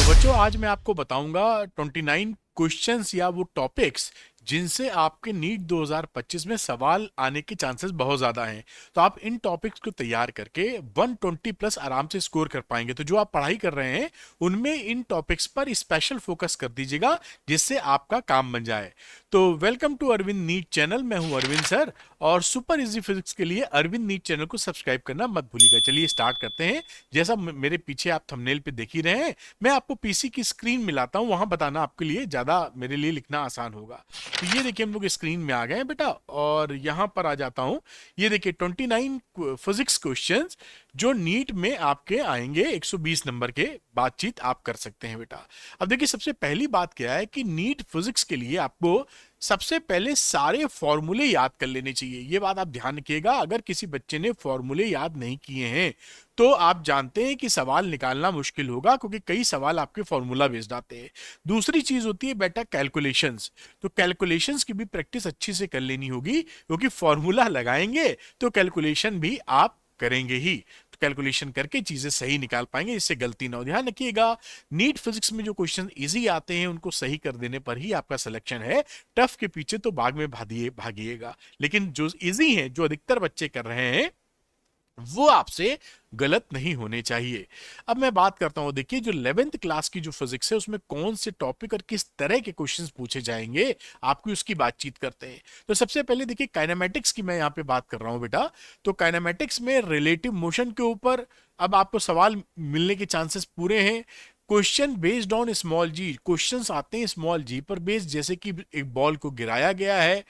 बच्चों आज मैं आपको बताऊंगा 29 क्वेश्चंस या वो टॉपिक्स जिनसे आपके नीट 2025 में सवाल आने के चांसेस बहुत ज़्यादा हैं। तो आप इन टॉपिक्स को तैयार करके 120 प्लस आराम से स्कोर कर पाएंगे। तो जो आप पढ़ाई कर रहे हैं उनमें इन टॉपिक्स पर स्पेशल फोकस कर दीजिएगा जिससे आपका काम बन जाए। तो welcome to Arvind NEET channel. मैं हूं अरविंद सर और सुपर इजी फिजिक्स के लिए अरविंद नीट चैनल को सब्सक्राइब करना मत भूलिएगा। चलिए स्टार्ट करते हैं। जैसा मेरे पीछे आप थंबनेल पे देख ही रहे हैं, मैं आपको पीसी की स्क्रीन मिलाता हूं, वहां बताना आपके लिए ज्यादा मेरे लिए लिखना आसान होगा। तो ये देखिए हम लोग स्क्रीन में आ गए हैं बेटा, और यहां पर आ जाता हूं। ये देखिए 29 फिजिक्स क्वेश्चंस जो नीट में आपके आएंगे 120 नंबर के। बातचीत आप कर सकते हैं बेटा। अब देखिए सबसे पहली बात क्या है कि नीट फिजिक्स के लिए आपको सबसे पहले सारे फॉर्मूले याद कर लेने चाहिए। ये बात आप ध्यान रखिएगा, अगर किसी बच्चे ने फॉर्मूले याद नहीं किए हैं तो आप जानते हैं कि सवाल निकालना मुश्किल होगा, क्योंकि कई सवाल आपके फॉर्मूला बेस्ड आते हैं। दूसरी चीज होती है बेटा कैलकुलेशंस। तो कैलकुलेशंस की भी प्रैक्टिस अच्छी से कर लेनी होगी, क्योंकि फॉर्मूला लगाएंगे तो कैलकुलेशन भी आप करेंगे ही। तो कैलकुलेशन करके चीजें सही निकाल पाएंगे, इससे गलती ना हो। ध्यान रखिएगा नीट फिजिक्स में जो क्वेश्चन इजी आते हैं उनको सही कर देने पर ही आपका सिलेक्शन है। टफ के पीछे तो भाग में भागिएगा, लेकिन जो इजी हैं, जो अधिकतर बच्चे कर रहे हैं, वो आपसे गलत नहीं होने चाहिए। अब मैं बात करता हूं, देखिए जो 11th क्लास की जो फिजिक्स है उसमें कौन से टॉपिक और किस तरह के क्वेश्चंस पूछे जाएंगे, आपकी उसकी बातचीत करते हैं। तो सबसे पहले देखिए काइनेमेटिक्स की मैं यहां पे बात कर रहा हूं बेटा। तो काइनेमेटिक्स में रिलेटिव मोशन के ऊपर अब आपको सवाल मिलने के चांसेस पूरे हैं। Question based on small g, questions आते हैं स्मॉल जी पर बेस्ड, जैसे कि एक बॉल को गिराया गया है,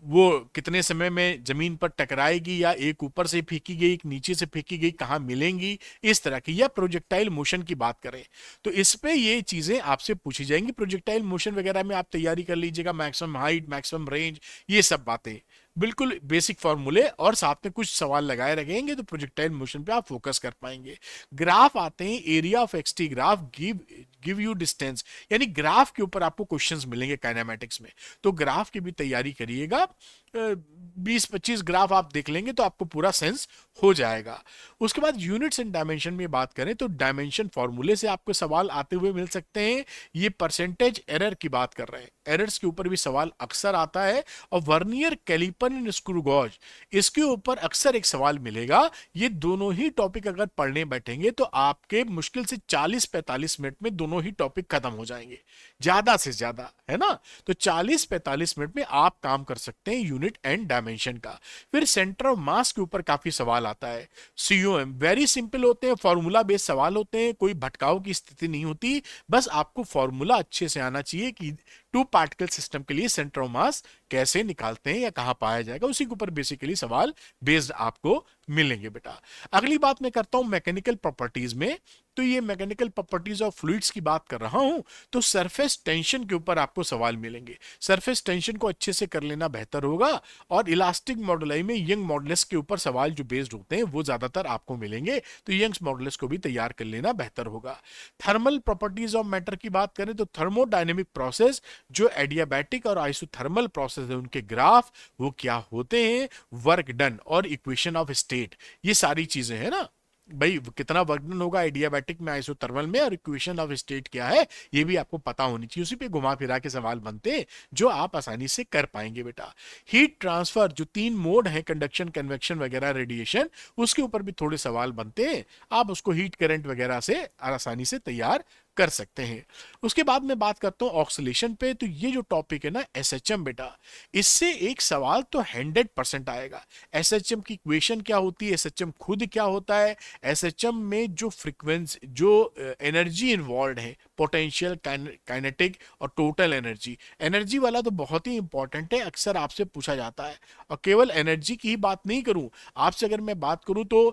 वो कितने समय में जमीन पर टकराएगी, या एक ऊपर से फेंकी गई, एक नीचे से फेंकी गई, कहां मिलेंगी, इस तरह की। या प्रोजेक्टाइल मोशन की बात करें तो इस पे ये चीजें आपसे पूछी जाएंगी। प्रोजेक्टाइल मोशन वगैरह में आप तैयारी कर लीजिएगा, मैक्सिमम हाइट, मैक्सिमम रेंज, ये सब बातें बिल्कुल बेसिक फॉर्मूले, और साथ में कुछ सवाल लगाए रहेंगे तो प्रोजेक्टाइल मोशन पे आप फोकस कर पाएंगे। ग्राफ आते हैं, area of XT graph, give you distance, यानी ग्राफ के ऊपर आपको क्वेश्चंस मिलेंगे काइनेमेटिक्स में। तो ग्राफ की भी तैयारी करिएगा। 20-25 ग्राफ आप देख लेंगे तो आपको पूरा सेंस हो जाएगा। उसके बाद यूनिट्स एंड डायमेंशन में बात करें तो डायमेंशन फॉर्मूले से आपको सवाल आते हुए मिल सकते हैं। ये परसेंटेज एरर की बात कर रहे हैं, एरर्स के ऊपर भी सवाल अक्सर आता है। और vernier calliper and screw gauge, इसके ऊपर अक्सर एक सवाल मिलेगा। ये दोनों ही टॉपिक अगर पढ़ने बैठेंगे तो आपके मुश्किल से 40-45 मिनट में दोनों ही टॉपिक खत्म हो जाएंगे, ज्यादा से ज्यादा, है ना। तो 40-45 मिनट में आप काम कर सकते हैं यूनिट एंड डायमेंशन का। फिर सेंटर ऑफ मास के ऊपर काफी सवाल आता है। सीओएम वेरी सिंपल होते हैं, फॉर्मूला बेस्ड सवाल होते हैं, कोई भटकाव की स्थिति नहीं होती। बस आपको फॉर्मूला अच्छे से आना चाहिए कि टू पार्टिकल सिस्टम के लिए सेंटर ऑफ मास कैसे निकालते हैं या कहां पाया जाएगा, उसी के ऊपर बेसिकली सवाल बेस्ड आपको मिलेंगे बेटा। अगली बात मैं करता हूं मैकेनिकल प्रॉपर्टीज में। तो ये मैकेनिकल प्रॉपर्टीज ऑफ फ्लूइड्स की बात कर रहा हूं, तो सरफेस टेंशन के ऊपर आपको सवाल मिलेंगे। सरफेस टेंशन को अच्छे से कर लेना बेहतर होगा। और इलास्टिक मॉडुलस में यंग मॉडुलस के ऊपर सवाल जो बेस्ड होते हैं वो ज्यादातर आपको मिलेंगे, तो यंग मॉडुलस को भी तैयार कर लेना बेहतर होगा। थर्मल प्रॉपर्टीज ऑफ मैटर की बात करें तो थर्मोडायनेमिक प्रोसेस, जो एडियाबैटिक और आइसोथर्मल प्रोसेस है उनके ग्राफ वो क्या होते हैं, वर्क डन और इक्वेशन ऑफ स्टेट, ये सारी चीजें हैं ना भाई। कितना वर्क डन होगा एडियाबैटिक में, आइसोथर्मल में, और इक्वेशन ऑफ स्टेट क्या है ये भी आपको पता होनी चाहिए। उसी पे घुमा फिरा के सवाल बनते हैं जो आप आसानी से कर पाएंगे बेटा। हीट ट्रांसफर, जो 3 मोड है, कंडक्शन, कन्वेक्शन वगैरह, रेडिएशन, उसके ऊपर भी थोड़े सवाल बनते हैं। आप उसको हीट करंट वगैरह से आसानी से तैयार कर सकते हैं। उसके बाद मैं बात करता हूं ऑक्सीलेशन पे। तो ये जो टॉपिक है ना एसएचएम बेटा, इससे एक सवाल तो 100% आएगा। एसएचएम की इक्वेशन क्या होती है, एसएचएम खुद क्या होता है, एसएचएम में जो फ्रीक्वेंसी, जो एनर्जी इन्वॉल्व है, पोटेंशियल, काइनेटिक और टोटल एनर्जी, एनर्जी वाला तो बहुत ही इंपॉर्टेंट है, अक्सर आपसे पूछा जाता है। और केवल एनर्जी की ही बात नहीं करूं आपसे, अगर मैं बात करूं तो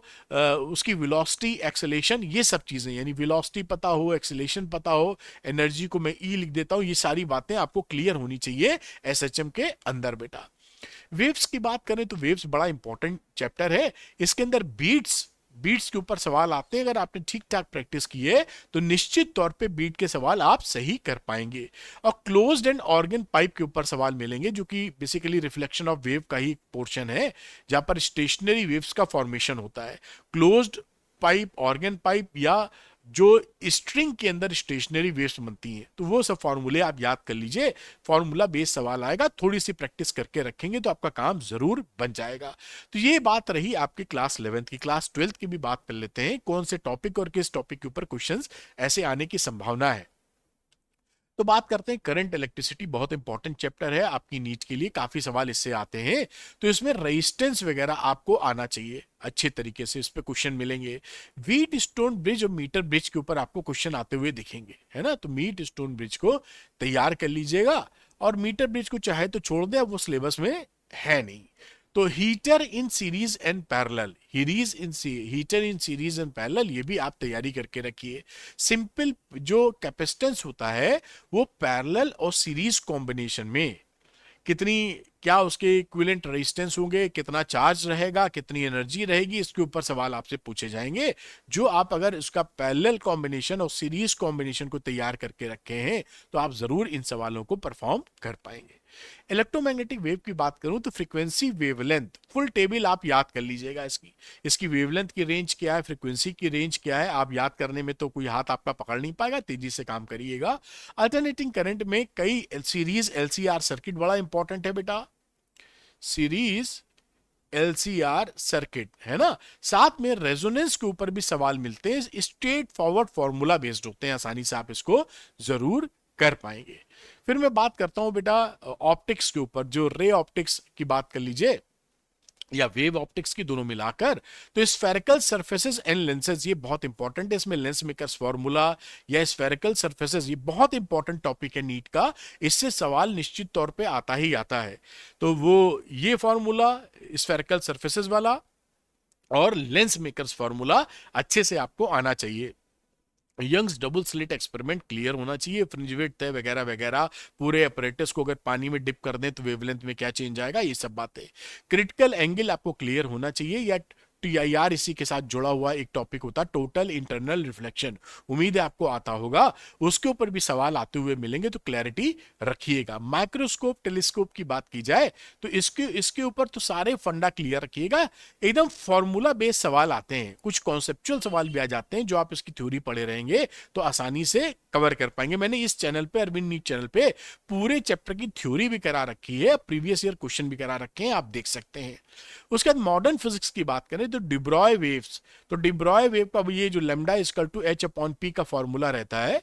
उसकी वेलोसिटी, एक्सेलेरेशन, ये सब चीजें, यानी वेलोसिटी पता हो, एक्सेलेरेशन पता हो, एनर्जी को मैं ई लिख देता हूं, ये सारी बातें आपको क्लियर होनी चाहिए एसएचएम के अंदर बेटा। वेव्स की बात करें तो वेव्स बड़ा इंपॉर्टेंट चैप्टर है। इसके अंदर बीट्स, बीट्स के ऊपर सवाल आते हैं। अगर आपने ठीक ठाक प्रैक्टिस की है तो निश्चित तौर पे बीट के सवाल आप सही कर पाएंगे। और क्लोज्ड एंड ऑर्गन पाइप के ऊपर सवाल मिलेंगे, जो कि बेसिकली रिफ्लेक्शन ऑफ वेव का ही पोर्शन है, जहां पर स्टेशनरी वेव्स का फॉर्मेशन होता है। क्लोज्ड पाइप, ऑर्गन पाइप या जो स्ट्रिंग के अंदर स्टेशनरी वेव्स बनती हैं, तो वो सब फॉर्मूले आप याद कर लीजिए। फॉर्मूला बेस्ड सवाल आएगा, थोड़ी सी प्रैक्टिस करके रखेंगे तो आपका काम जरूर बन जाएगा। तो ये बात रही आपकी क्लास 11th की। क्लास 12th की भी बात कर लेते हैं, कौन से टॉपिक और किस टॉपिक के ऊपर क्वेश्चंस ऐसे आने की संभावना है। तो बात करते हैं करंट इलेक्ट्रिसिटी, बहुत इंपॉर्टेंट चैप्टर है आपकी नीट के लिए, काफी सवाल इससे आते हैं। तो इसमें रेजिस्टेंस वगैरह आपको आना चाहिए अच्छे तरीके से, इस पे क्वेश्चन मिलेंगे। व्हीट स्टोन ब्रिज और मीटर ब्रिज के ऊपर आपको क्वेश्चन आते हुए दिखेंगे, है ना। तो मीट स्टोन ब्रिज को तैयार कर लीजिएगा, और मीटर ब्रिज को चाहे तो छोड़ दे, अब वो सिलेबस में है नहीं। तो heater in series and parallel, heater in series and parallel, ये भी आप तैयारी करके रखिए। सिंपल जो कैपेसिटेंस होता है वो पैरेलल और सीरीज कॉम्बिनेशन में कितनी, क्या उसके इक्विवेलेंट रेजिस्टेंस होंगे, कितना चार्ज रहेगा, कितनी एनर्जी रहेगी, इसके ऊपर सवाल आपसे पूछे जाएंगे। जो आप अगर इसका पैरेलल कॉम्बिनेशन और सीरीज कॉम्बिनेशन को तैयार करके रखे हैं तो आप जरूर इन सवालों को परफॉर्म कर पाएंगे। इलेक्ट्रोमैग्नेटिक वेव की बात करूं तो फ्रीक्वेंसी वेवलेंथ, फुल टेबल आप याद कर लीजिएगा इसकी। इसकी वेवलेंथ की रेंज क्या है, फ्रीक्वेंसी की रेंज क्या है, आप याद करने में तो कोई हाथ आपका पकड़ नहीं पाएगा, तेजी से काम करिएगा। अल्टरनेटिंग करंट में कई सीरीज एलसीआर सर्किट बड़ा इंपॉर्टेंट है बेटा, सीरीज एलसीआर सर्किट, है ना। साथ में रेजोनेंस के ऊपर भी सवाल मिलते हैं, स्ट्रेट फॉरवर्ड फॉर्मूला बेस्ड होते हैं, आसानी से आप इसको जरूर कर पाएंगे। फिर मैं बात करता हूं बेटा ऑप्टिक्स के ऊपर, जो रे ऑप्टिक्स की बात कर लीजिए या वेव ऑप्टिक्स की, दोनों मिलाकर। तो स्फेरिकल सरफेसेस एंड लेंसेज, ये बहुत इंपॉर्टेंट है, इसमें लेंस मेकर्स फार्मूला या स्फेरिकल सरफेसेस, ये बहुत इंपॉर्टेंट टॉपिक है नीट का, इससे सवाल निश्चित तौर पे आता ही आता है। तो वो ये फार्मूला स्फेरिकल सरफेसेस वाला और लेंस मेकर्स फार्मूला अच्छे से आपको आना चाहिए। Young's double slit experiment clear होना चाहिए, फ्रिंज विड्थ तय वगैरह वगैरह, पूरे अपरेटस को अगर पानी में डिप कर दें तो वेवलेंथ में क्या चेंज आएगा, ये सब बातें। क्रिटिकल एंगल आपको क्लियर होना चाहिए, या टीआईआर इसी के साथ जुड़ा हुआ एक टॉपिक होता है, टोटल इंटरनल रिफ्लेक्शन, उम्मीद है आपको आता होगा, उसके ऊपर भी सवाल आते हुए मिलेंगे, तो क्लैरिटी रखिएगा। माइक्रोस्कोप टेलीस्कोप की बात की जाए तो इसके ऊपर तो सारे फंडा क्लियर रखिएगा, एकदम फॉर्मूला बेस्ड सवाल आते हैं, कुछ कॉन्सेप्चुअल सवाल भी आ जाते हैं जो आप इसकी थ्योरी पढ़े रहेंगे तो आसानी से कवर कर पाएंगे। मैंने इस चैनल पे, अरविंद नीट चैनल पे, पूरे चैप्टर की थ्योरी भी करा रखी है, प्रीवियस ईयर क्वेश्चन भी करा रखे हैं, आप देख सकते हैं। उसके बाद मॉडर्न फिजिक्स की बात करें तो डिब्रॉय वेव्स, तो डिब्रॉय वेव का ये जो lambda equal to H upon P का फॉर्मूला रहता है,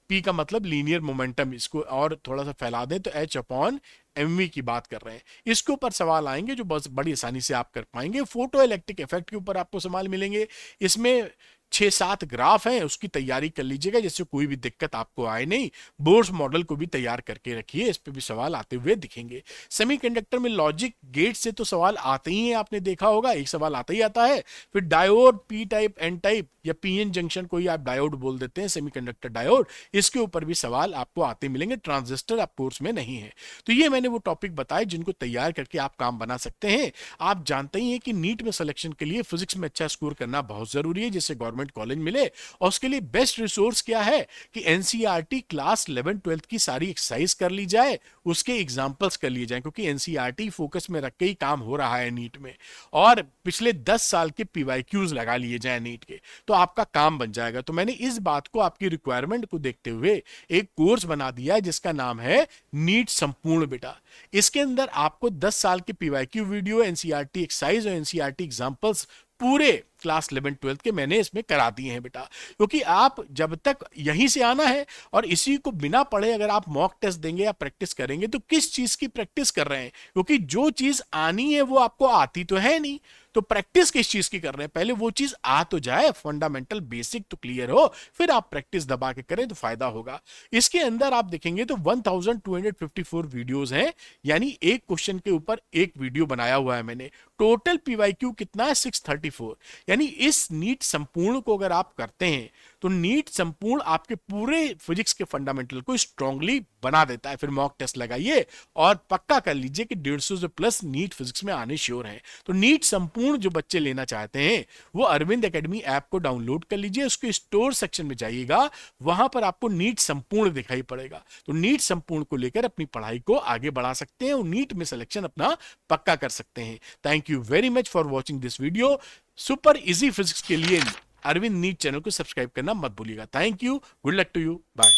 पी का मतलब लीनियर मोमेंटम, इसको और थोड़ा सा फैला दें तो एच अपॉन एमवी की बात कर रहे हैं, इसके ऊपर सवाल आएंगे जो बस बड़ी आसानी से आप कर पाएंगे। फोटो इलेक्ट्रिक इफेक्ट के ऊपर आपको सवाल मिलेंगे, इसमें 6-7 ग्राफ हैं, उसकी तैयारी कर लीजिएगा जिससे कोई भी दिक्कत आपको आए नहीं। बोर्स मॉडल को भी तैयार करके रखिए, इस पे भी सवाल आते हुए दिखेंगे। सेमीकंडक्टर में लॉजिक गेट से तो सवाल आते ही हैं, आपने देखा होगा, एक सवाल आता ही आता है। फिर diode P type N type या पीएन जंक्शन को ही आप डायोड बोल देते हैं, सेमीकंडक्टर डायोड, इसके ऊपर भी सवाल आपको आते मिलेंगे। ट्रांजिस्टर आप कोर्स में नहीं है। तो ये मैंने वो टॉपिक बताए जिनको तैयार करके आप काम बना सकते हैं। आप जानते ही हैं कि नीट में सिलेक्शन के लिए फिजिक्स में अच्छा स्कोर करना बहुत जरूरी है, जिससे गवर्नमेंट कॉलेज मिले, और उसके लिए बेस्ट रिसोर्स क्या है कि एनसीईआरटी क्लास 11-12 की सारी एक्सरसाइज कर ली जाए, उसके एग्जांपल्स कर लिए जाए, क्योंकि एनसीईआरटी फोकस में रख के ही काम हो रहा है नीट में, और पिछले 10 साल के पीवाईक्यूज लगा लिए जाए नीट के, तो आपका काम बन जाएगा। तो मैंने इस बात को, आपकी रिक्वायरमेंट को देखते हुए एक कोर्स बना दिया है जिसका नाम है नीट संपूर्ण बेटा। इसके अंदर आपको 10 साल के पीवाईक्यू वीडियो, एनसीईआरटी एक्सरसाइज और एनसीईआरटी एग्जांपल्स पूरे क्लास 11-12 के मैंने इसमें करा दिए हैं बेटा, क्योंकि आप जब तक यहीं से आना है और इसी को बिना पढ़े अगर आप मॉक टेस्ट देंगे या प्रैक्टिस करेंगे तो किस चीज की प्रैक्टिस कर रहे हैं, क्योंकि जो चीज आनी है वो आपको आती तो है नहीं, तो प्रैक्टिस किस चीज की कर रहे हैं, पहले वो चीज आ तो जाए, फंडामेंटल बेसिक तो क्लियर हो, फिर आप प्रैक्टिस दबा के करें तो फायदा होगा। इसके अंदर आप देखेंगे तो 1254 वीडियोस हैं, यानी एक क्वेश्चन के ऊपर एक वीडियो बनाया हुआ है मैंने। टोटल पीवाईक्यू कितना है 634, यानी इस नीट संपूर्ण को अगर आप करते हैं तो नीट संपूर्ण आपके पूरे फिजिक्स के फंडामेंटल को स्ट्रांगली बना देता है। फिर मॉक टेस्ट लगाइए और पक्का कर लीजिए कि 150 से प्लस नीट फिजिक्स में आने श्योर हैं। तो नीट संपूर्ण जो बच्चे लेना चाहते हैं वो अरविंद एकेडमी ऐप को डाउनलोड कर लीजिए, उसके स्टोर सेक्शन में जाइएगा, वहां पर आपको नीट संपूर्ण दिखाई पड़ेगा। तो नीट संपूर्ण को लेकर अपनी पढ़ाई को आगे बढ़ा सकते हैं और नीट में सिलेक्शन अपना पक्का कर सकते हैं। Thank you very much for watching this video. Super easy physics के लिए अरविंद नीट चैनल को सब्सक्राइब करना मत भूलिएगा। Thank you, good luck to you, bye.